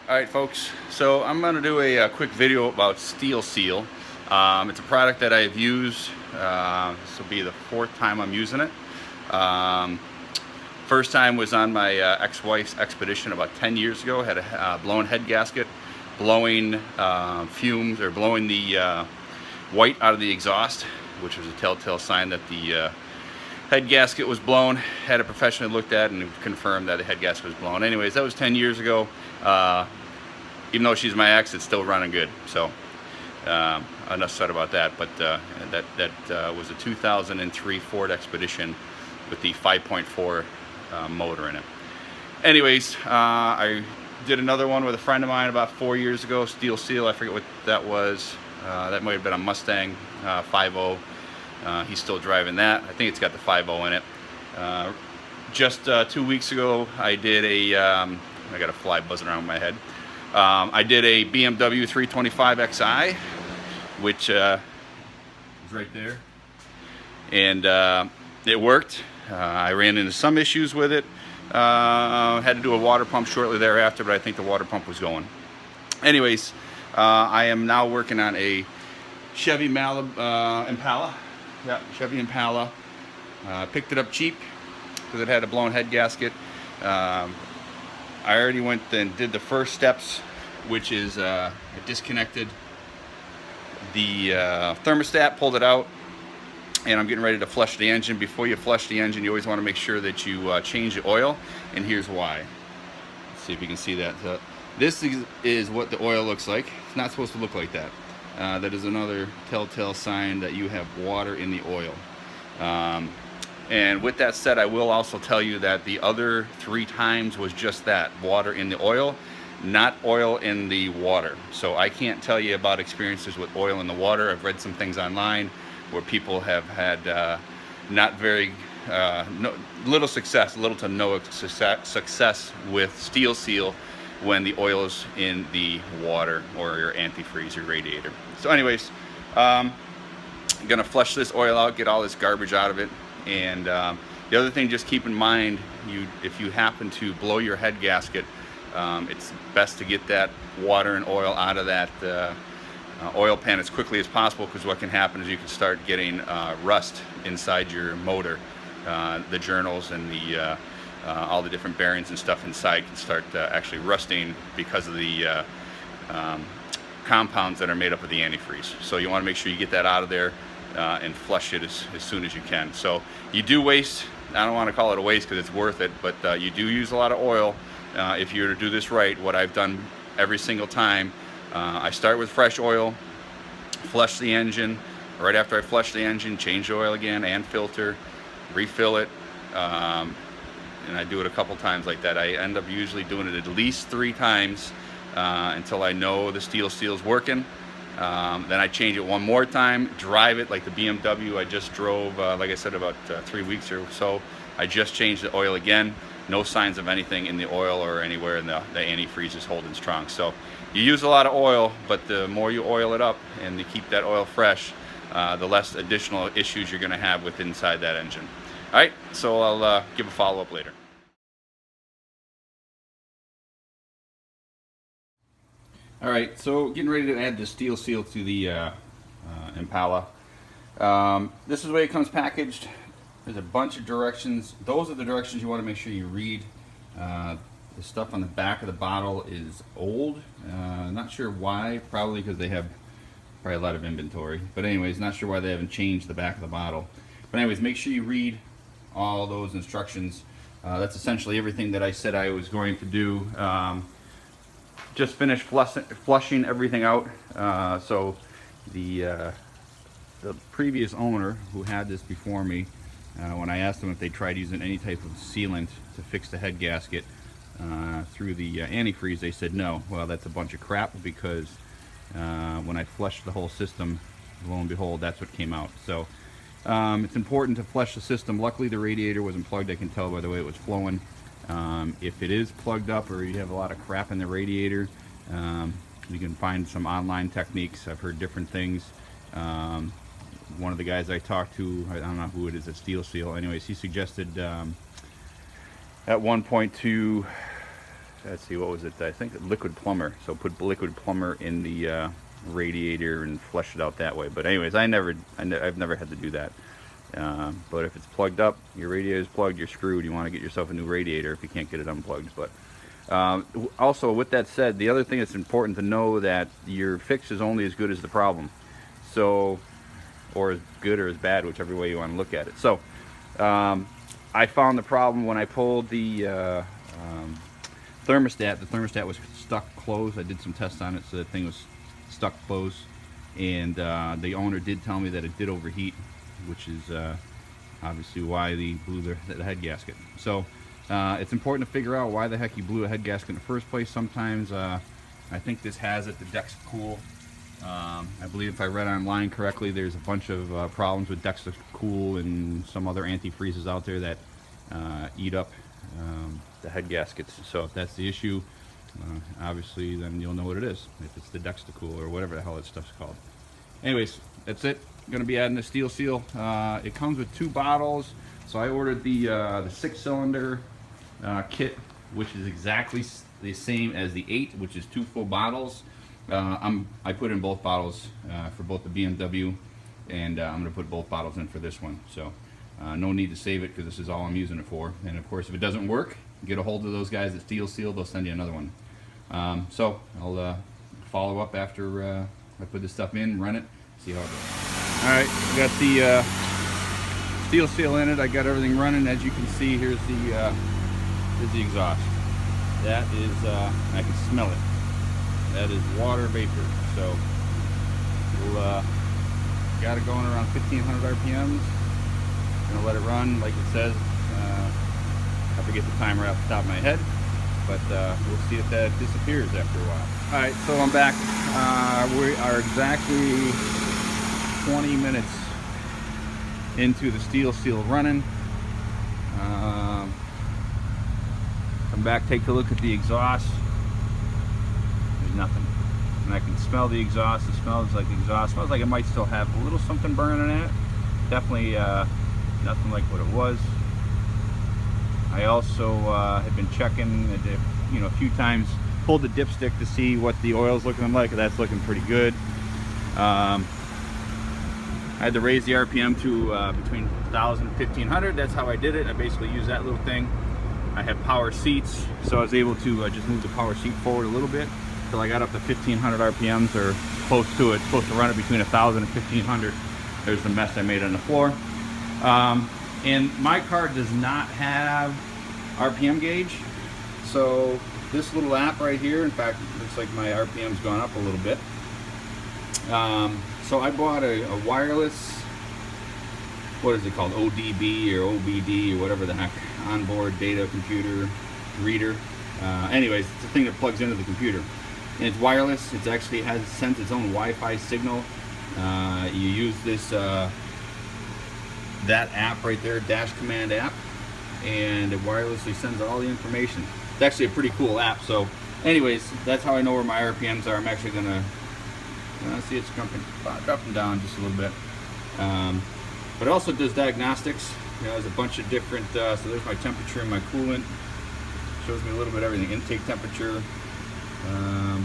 Alright folks, so I'm going to do a quick video about Steel Seal. It's a product that I've used, this will be the fourth time I'm using it. First time was on my ex-wife's expedition about 10 years ago. Had a blown head gasket, blowing fumes, or blowing the white out of the exhaust, which was a telltale sign that the head gasket was blown. Had it professionally looked at and confirmed that the head gasket was blown. Anyways, that was 10 years ago. Even though she's my ex, it's still running good. So enough said about that. But that was a 2003 Ford Expedition with the 5.4 motor in it. Anyways, I did another one with a friend of mine about 4 years ago. Steel Seal. I forget what that was. That might have been a Mustang 5.0. He's still driving that. I think it's got the 5.0 in it. Just 2 weeks ago, I did a I got a fly buzzing around my head. I did a BMW 325 Xi, which is right there, and it worked. I ran into some issues with it. Had to do a water pump shortly thereafter, but I think the water pump was going. Anyways, I am now working on a Chevy Impala. Yeah, Chevy Impala. Picked it up cheap because it had a blown head gasket. I already went and did the first steps, which is I disconnected the thermostat, pulled it out, and I'm getting ready to flush the engine. Before you flush the engine, you always want to make sure that you change the oil, and here's why. Let's see if you can see that. So this is what the oil looks like. It's not supposed to look like that. That is another telltale sign that you have water in the oil. And with that said, I will also tell you that the other 3 times was just that, water in the oil, not oil in the water. So I can't tell you about experiences with oil in the water. I've read some things online where people have had not very, little to no success with Steel Seal when the oil is in the water or your antifreeze or radiator. So anyways, I'm gonna flush this oil out, get all this garbage out of it. And the other thing, just keep in mind, if you happen to blow your head gasket, it's best to get that water and oil out of that oil pan as quickly as possible, because what can happen is you can start getting rust inside your motor. The journals and the all the different bearings and stuff inside can start actually rusting because of the compounds that are made up of the antifreeze. So you want to make sure you get that out of there and flush it as soon as you can. So you do waste, I don't want to call it a waste because it's worth it, but you do use a lot of oil if you're to do this right. What I've done every single time, I start with fresh oil, flush the engine. Right after I flush the engine, change the oil again and filter, refill it, and I do it a couple times like that. I end up usually doing it at least 3 times until I know the Steel Seal's working. Then I change it one more time, drive it like the BMW I just drove, like I said, about 3 weeks or so. I just changed the oil again. No signs of anything in the oil or anywhere, and the antifreeze is holding strong. So you use a lot of oil, but the more you oil it up and you keep that oil fresh, the less additional issues you're going to have with inside that engine. All right, so I'll give a follow-up later. All right, so getting ready to add the Steel Seal to the Impala. This is the way it comes packaged. There's a bunch of directions. Those are the directions you want to make sure you read. The stuff on the back of the bottle is old. Not sure why. Probably because they have probably a lot of inventory. But anyways, not sure why they haven't changed the back of the bottle. But anyways, make sure you read all those instructions. That's essentially everything that I said I was going to do. Just finished flushing everything out. So the previous owner who had this before me, when I asked them if they tried using any type of sealant to fix the head gasket through the antifreeze, they said no. Well, that's a bunch of crap, because when I flushed the whole system, lo and behold, that's what came out. So it's important to flush the system. Luckily the radiator wasn't plugged. I can tell by the way it was flowing. If it is plugged up or you have a lot of crap in the radiator, you can find some online techniques. I've heard different things. One of the guys I talked to, I don't know who it is at Steel Seal, anyways, he suggested at one point to let's see, what was it? I think liquid plumber. So put liquid plumber in the radiator and flush it out that way. But anyways, I've never had to do that. But if it's plugged up, your radiator is plugged, you're screwed. You want to get yourself a new radiator if you can't get it unplugged. But also, with that said, the other thing that's important to know that your fix is only as good as the problem. So, or as good or as bad, whichever way you want to look at it. So, I found the problem when I pulled the thermostat. The thermostat was stuck closed. I did some tests on it, so the thing was stuck closed. And the owner did tell me that it did overheat, which is obviously why they blew the head gasket. So it's important to figure out why the heck you blew a head gasket in the first place. Sometimes I think this has it, the Dexcool. I believe if I read online correctly, there's a bunch of problems with Dexcool and some other antifreezes out there that eat up the head gaskets. So if that's the issue, obviously then you'll know what it is, if it's the Dexcool or whatever the hell that stuff's called. Anyways, that's it. I'm going to be adding the steel seal. It comes with 2 bottles, so I ordered the 6-cylinder kit, which is exactly the same as the 8, which is 2 full bottles. I put in both bottles for both the BMW, and I'm going to put both bottles in for this one. So no need to save it, because this is all I'm using it for. And of course, if it doesn't work, get a hold of those guys at Steel Seal. They'll send you another one. So I'll follow up after I put this stuff in, run it, see how it goes. All right, got the steel seal in it. I got everything running. As you can see, here's the exhaust. That is, I can smell it. That is water vapor. So we'll got it going around 1500 RPMs. Gonna let it run like it says. I forget the timer off the top of my head, but we'll see if that disappears after a while. All right, so I'm back. We are exactly 20 minutes into the steel seal running. Come back, take a look at the exhaust. There's nothing. And I can smell the exhaust. It smells like the exhaust. Smells like it might still have a little something burning in it. Definitely nothing like what it was. I also have been checking, a few times, pulled the dipstick to see what the oil's looking like. That's looking pretty good. I had to raise the RPM to between 1,000 and 1,500. That's how I did it. I basically used that little thing. I have power seats, so I was able to just move the power seat forward a little bit until I got up to 1,500 RPMs or close to it. Supposed to run it between 1,000 and 1,500. There's the mess I made on the floor. And my car does not have RPM gauge, so this little app right here, in fact, looks like my RPM's gone up a little bit. So I bought a wireless, what is it called, ODB or OBD or whatever the heck, onboard data computer reader. Anyways, it's a thing that plugs into the computer. And it's wireless. It actually sends its own Wi-Fi signal. You use this that app right there, Dash Command app, and it wirelessly sends all the information. It's actually a pretty cool app. So anyways, that's how I know where my RPMs are. I'm actually gonna see it's jumping up and down just a little bit. But it also does diagnostics. There's a bunch of different, so there's my temperature and my coolant. Shows me a little bit of everything. Intake temperature. I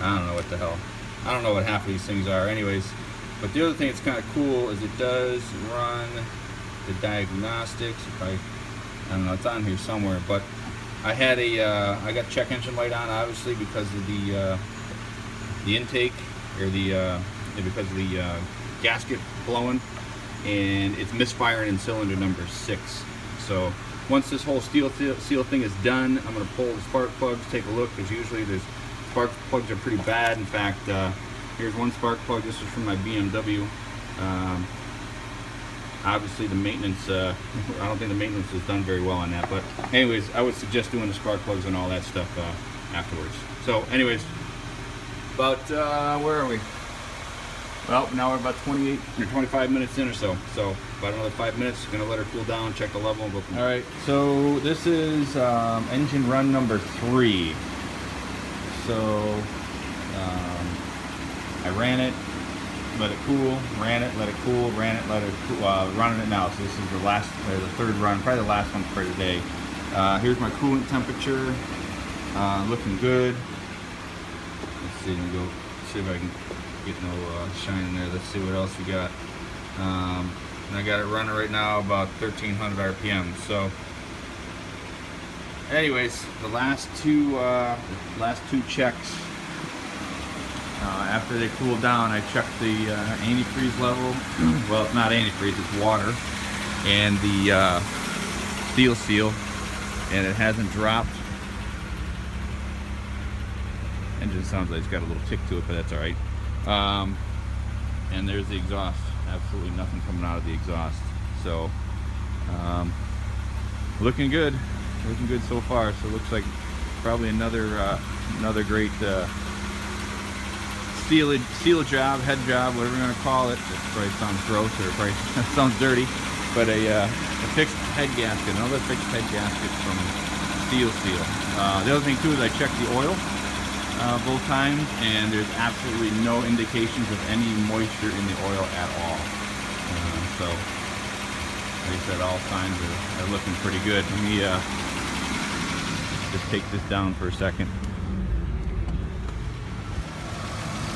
don't know what the hell. I don't know what half of these things are anyways. But the other thing that's kind of cool is it does run the diagnostics. I don't know, it's on here somewhere, but I had I got check engine light on, obviously, because of the intake, or because of the gasket blowing, and it's misfiring in cylinder number 6. So once this whole steel seal thing is done, I'm going to pull the spark plugs, take a look, because usually the spark plugs are pretty bad. In fact, here's one spark plug. This is from my BMW. Obviously the maintenance, I don't think the maintenance is done very well on that, but anyways, I would suggest doing the spark plugs and all that stuff afterwards. So anyways, about where are we? Well, now we're about 28 or 25 minutes in or so. So about another 5 minutes. Gonna let her cool down, check the level, and go from there. All right. So this is engine run number 3. So I ran it, let it cool, ran it, let it cool, ran it, let it cool. Running it now. So this is the last, or the third run, probably the last one for today. Here's my coolant temperature, looking good. Let's see, go see if I can get no shine in there. Let's see what else we got. And I got it running right now about 1300 RPM. So anyways, the last two checks, after they cooled down, I checked the antifreeze level. Well, it's not antifreeze, it's water, and the steel seal, and it hasn't dropped. Engine sounds like it's got a little tick to it, but that's all right. And there's the exhaust. Absolutely nothing coming out of the exhaust. So looking good so far. So it looks like probably another great seal job, head job, whatever you're gonna call it. It probably sounds gross, or it probably sounds dirty, but a fixed head gasket, another fixed head gasket from Steel Seal. The other thing too is I checked the oil both times, and there's absolutely no indications of any moisture in the oil at all. So, like I said, all signs are looking pretty good. Let me just take this down for a second.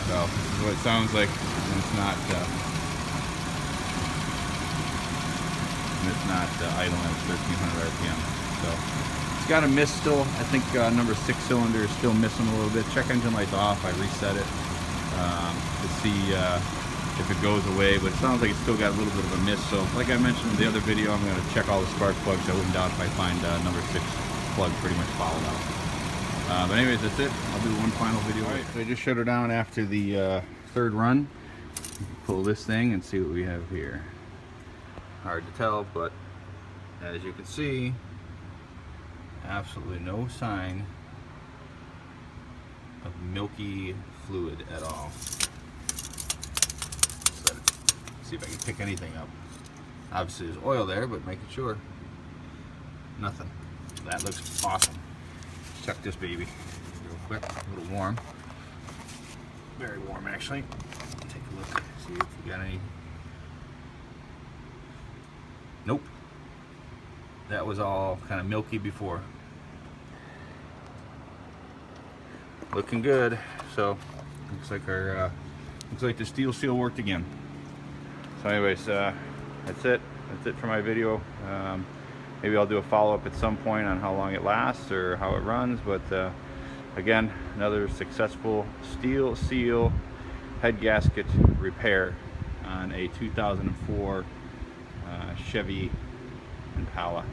So, this is what it sounds like when it's not idling at 1300 RPM. So. It's got a miss still. I think number 6 cylinder is still missing a little bit. Check engine lights off. I reset it to see if it goes away, but it sounds like it's still got a little bit of a miss. So like I mentioned in the other video, I'm going to check all the spark plugs. I wouldn't doubt if I find number 6 plug pretty much fouled out. But anyways, that's it. I'll do one final video. Alright, so I just shut her down after the third run. Pull this thing and see what we have here. Hard to tell, but as you can see, absolutely no sign of milky fluid at all. So see if I can pick anything up. Obviously there's oil there, but making sure. Nothing. That looks awesome. Check this baby real quick. A little warm. Very warm actually. Take a look. See if we got any. Nope. That was all kind of milky before. Looking good. So looks like our looks like the Steel Seal worked again. So anyways, that's it. That's it for my video. Maybe I'll do a follow-up at some point on how long it lasts or how it runs. But again, another successful Steel Seal head gasket repair on a 2004 Chevy Impala.